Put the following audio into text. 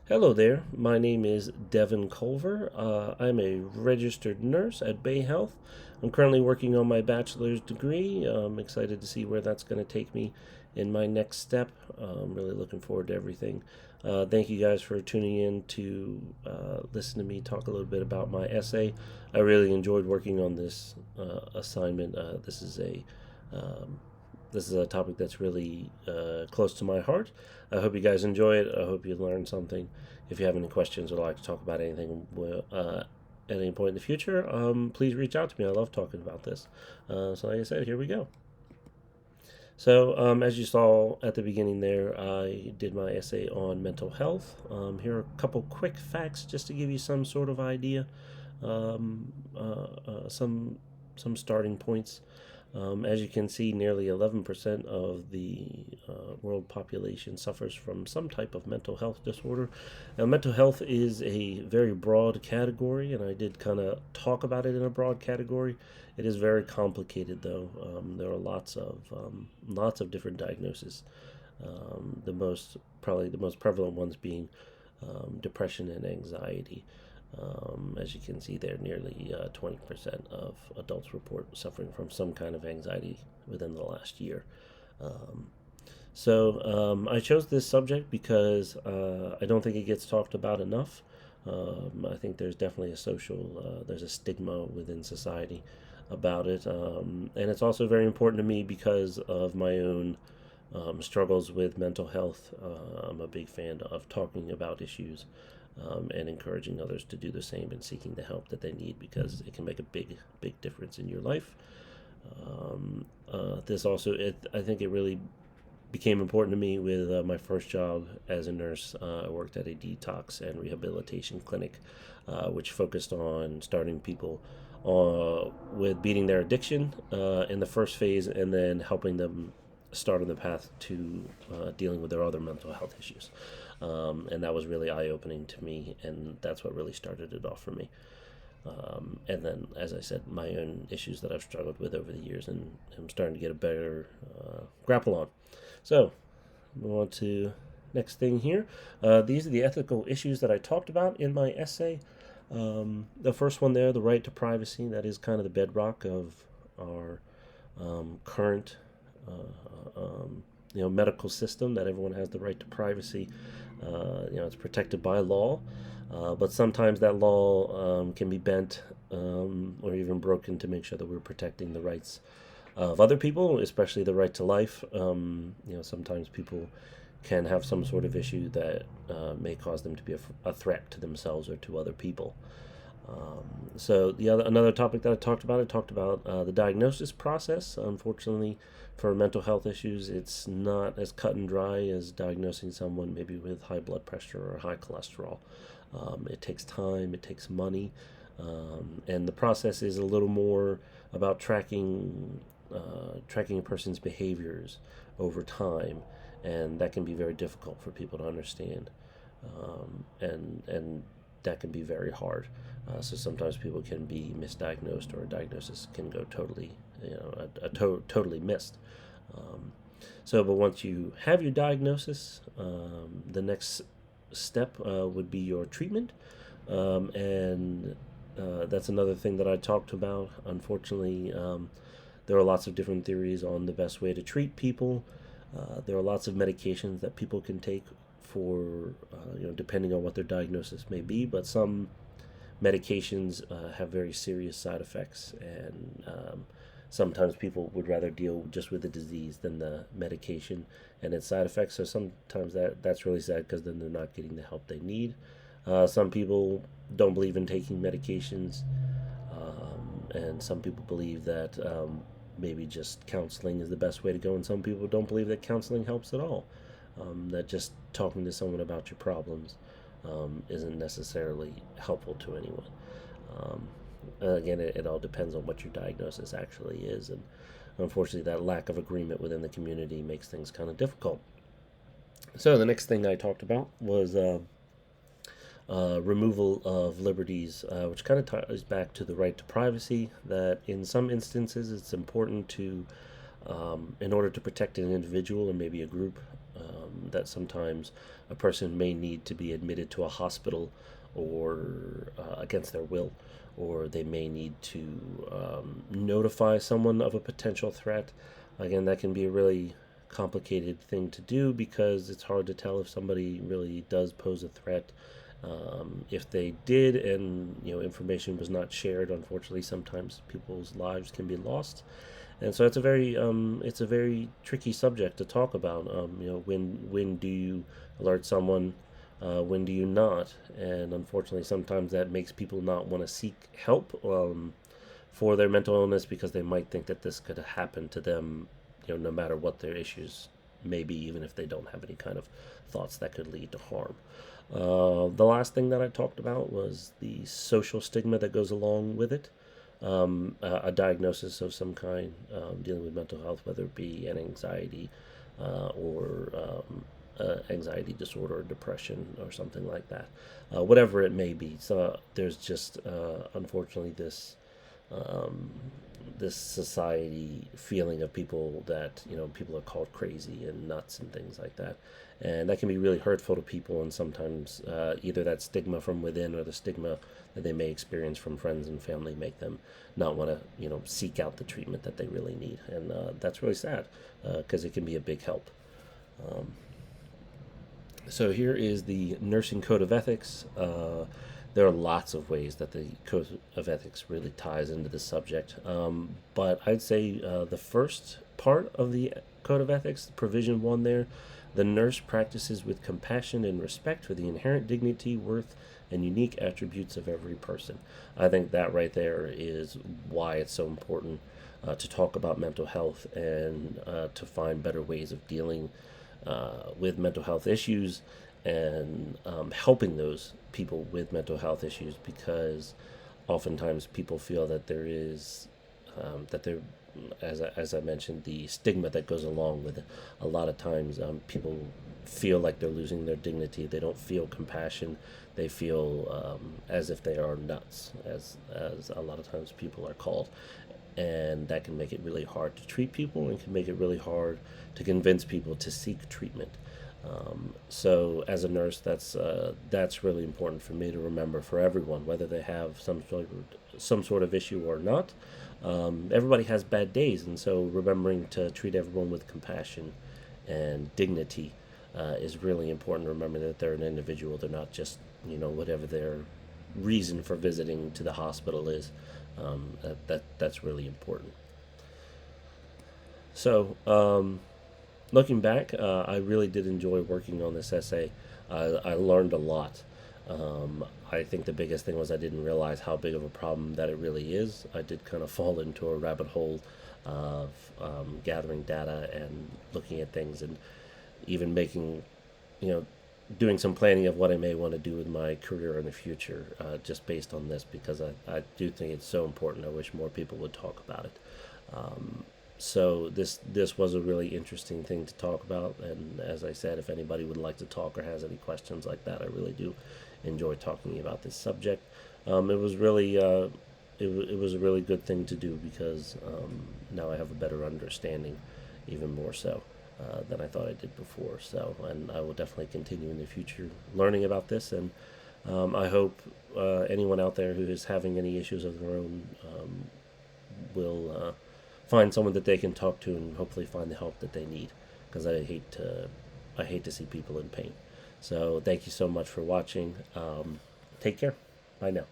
Hello there. My name is Devon Culver. I'm a registered nurse at Bay Health. I'm currently working on my bachelor's degree. I'm excited to see where that's going to take me in my next step. I'm really looking forward to everything. Thank you guys for tuning in to listen to me talk a little bit about my essay. I really enjoyed working on this assignment. Um, this is a topic that's really close to my heart. I hope you guys enjoy it. I hope you learned something. If you have any questions or like to talk about anything at any point in the future, please reach out to me. I love talking about this. So, like I said, here we go. So, as you saw at the beginning there, I did my essay on mental health. Here are a couple quick facts just to give you some sort of idea, um, some starting points. As you can see, nearly 11% of the world population suffers from some type of mental health disorder. Now, mental health is a very broad category, and I did kind of talk about it in a broad category. It is very complicated, though. There are lots of different diagnoses. Probably the most prevalent ones being depression and anxiety. As you can see there, nearly 20% of adults report suffering from some kind of anxiety within the last year. Um, I chose this subject because I don't think it gets talked about enough. I think there's definitely there's a stigma within society about it. And it's also very important to me because of my own struggles with mental health. I'm a big fan of talking about issues and encouraging others to do the same and seeking the help that they need because it can make a big difference in your life. I think it really became important to me with my first job as a nurse. I worked at a detox and rehabilitation clinic, which focused on starting people with beating their addiction in the first phase and then helping them start on the path to dealing with their other mental health issues. And that was really eye opening to me, and that's what really started it off for me. And then, as I said, my own issues that I've struggled with over the years, and I'm starting to get a better grapple on. So, move on to next thing here. These are the ethical issues that I talked about in my essay. The first one there, the right to privacy, that is kind of the bedrock of our current medical system, that everyone has the right to privacy. It's protected by law, but sometimes that law can be bent or even broken to make sure that we're protecting the rights of other people, especially the right to life. Sometimes people can have some sort of issue that may cause them to be a threat to themselves or to other people. Another topic that I talked about the diagnosis process. Unfortunately, for mental health issues, it's not as cut and dry as diagnosing someone maybe with high blood pressure or high cholesterol. It takes time, it takes money, and the process is a little more about tracking a person's behaviors over time, and that can be very difficult for people to understand, and that can be very hard. So sometimes people can be misdiagnosed, or a diagnosis can go totally missed. Um, but once you have your diagnosis, the next step would be your treatment, and that's another thing that I talked about. Unfortunately, there are lots of different theories on the best way to treat people. There are lots of medications that people can take for, depending on what their diagnosis may be, but some medications have very serious side effects, and sometimes people would rather deal just with the disease than the medication and its side effects. So sometimes that's really sad because then they're not getting the help they need. Some people don't believe in taking medications, and some people believe that maybe just counseling is the best way to go, and some people don't believe that counseling helps at all. That just talking to someone about your problems isn't necessarily helpful to anyone. Um, Again, it all depends on what your diagnosis actually is, and unfortunately, that lack of agreement within the community makes things kind of difficult. So, the next thing I talked about was removal of liberties, which kind of ties back to the right to privacy. That in some instances, it's important in order to protect an individual or maybe a group, that sometimes a person may need to be admitted to a hospital or against their will, or they may need to notify someone of a potential threat. Again, that can be a really complicated thing to do because it's hard to tell if somebody really does pose a threat. If they did, and information was not shared, unfortunately, sometimes people's lives can be lost, and so it's a very tricky subject to talk about. When do you alert someone? When do you not? And unfortunately, sometimes that makes people not want to seek help for their mental illness because they might think that this could happen to them, no matter what their issues may be, even if they don't have any kind of thoughts that could lead to harm. The last thing that I talked about was the social stigma that goes along with it. A diagnosis of some kind, dealing with mental health, whether it be an anxiety or anxiety disorder or depression or something like that, whatever it may be. So there's just unfortunately this society feeling of people that people are called crazy and nuts and things like that, and that can be really hurtful to people. And sometimes either that stigma from within or the stigma that they may experience from friends and family make them not want to seek out the treatment that they really need, and that's really sad because it can be a big help. So here is the Nursing Code of Ethics. There are lots of ways that the Code of Ethics really ties into the subject, but I'd say the first part of the Code of Ethics, Provision 1 there, the nurse practices with compassion and respect for the inherent dignity, worth, and unique attributes of every person. I think that right there is why it's so important to talk about mental health and to find better ways of dealing with mental health issues and helping those people with mental health issues, because oftentimes people feel that there is as I mentioned, the stigma that goes along with it. A lot of times people feel like they're losing their dignity. They don't feel compassion. They feel as if they are nuts, as a lot of times people are called, and that can make it really hard to treat people and can make it really hard to convince people to seek treatment. So as a nurse, that's really important for me to remember for everyone, whether they have some sort of issue or not. Everybody has bad days, and so remembering to treat everyone with compassion and dignity is really important. Remember that they're an individual; they're not just whatever their reason for visiting to the hospital is. That's really important. So. Looking back, I really did enjoy working on this essay. I learned a lot. I think the biggest thing was I didn't realize how big of a problem that it really is. I did kind of fall into a rabbit hole of gathering data and looking at things, and even doing some planning of what I may want to do with my career in the future, just based on this, because I do think it's so important. I wish more people would talk about it. So this was a really interesting thing to talk about, and as I said, if anybody would like to talk or has any questions like that, I really do enjoy talking about this subject. It was really it was a really good thing to do, because now I have a better understanding, even more so than I thought I did before. So, and I will definitely continue in the future learning about this, and I hope anyone out there who is having any issues of their own will find someone that they can talk to and hopefully find the help that they need, because I hate to see people in pain. So thank you so much for watching. Take care. Bye now.